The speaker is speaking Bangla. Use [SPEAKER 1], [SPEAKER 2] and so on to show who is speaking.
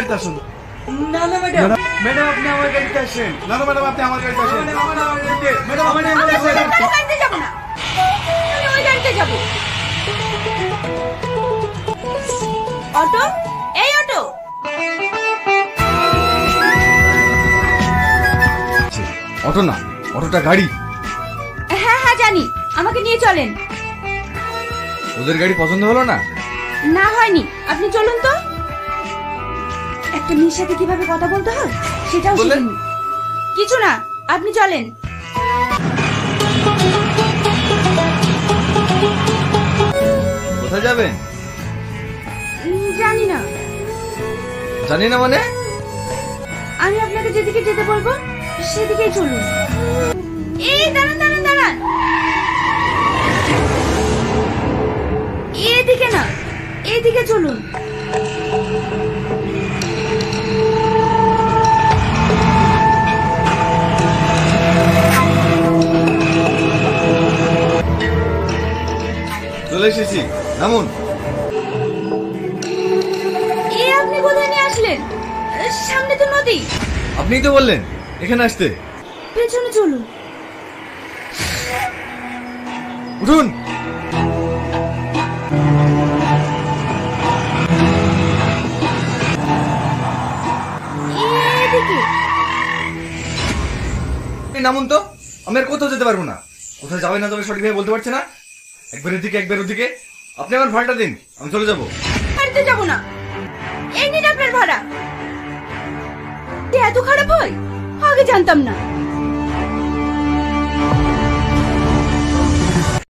[SPEAKER 1] গাড়িতে আসুন।
[SPEAKER 2] না না ম্যাডাম,
[SPEAKER 1] ম্যাডাম আপনি আমার গাড়িতে আসেন। না না ম্যাডাম আপনি আমার গাড়িতে আসেন। ম্যাডাম আমার
[SPEAKER 3] গাড়িতে যাবো না, আমি ওই গাড়িতে যাবো। অটো, এই অটো।
[SPEAKER 1] অটো না, অটোটা গাড়ি।
[SPEAKER 3] হ্যাঁ হ্যাঁ জানি, আমাকে নিয়ে চলেন।
[SPEAKER 1] ওদের গাড়ি পছন্দ হলো না?
[SPEAKER 3] না হয়নি, আপনি চলুন তো। একটা মেয়ের সাথে কিভাবে কথা বলতে হয় সেটাও
[SPEAKER 1] বললেন?
[SPEAKER 3] শিখিনি। কিছু না, আপনি চলেন।
[SPEAKER 1] কোথায় যাবেন?
[SPEAKER 3] জানি না।
[SPEAKER 1] জানি না মানে?
[SPEAKER 3] আমি আপনাকে যেদিকে যেতে বলবো সেদিকেই চলুন। এই দাঁড়ান দাঁড়ান দাঁড়ান, এদিকে না, এইদিকে চলুন।
[SPEAKER 1] চলে এসেছি, নামুন।
[SPEAKER 3] আপনি কোথায় নিয়ে আসলেন? সামনে তো নদী।
[SPEAKER 1] আপনিই তো বললেন এখানে আসতে।
[SPEAKER 3] পেছনে চলুন।
[SPEAKER 1] উঠুন।
[SPEAKER 3] এদিকে।
[SPEAKER 1] নামুন তো, আমি আর কোথাও যেতে পারবো না। কোথায় যাবে না যাবে সঠিকভাবে বলতে পারছি না। একবার এদিকে একবার ওদিকে। আপনি আমার ভাড়াটা দিন, আমি চলে যাবো।
[SPEAKER 3] বাড়িতে যাবো না, এই নিন আপনার ভাড়া। এত খারাপ হয়, আগে জানতাম না।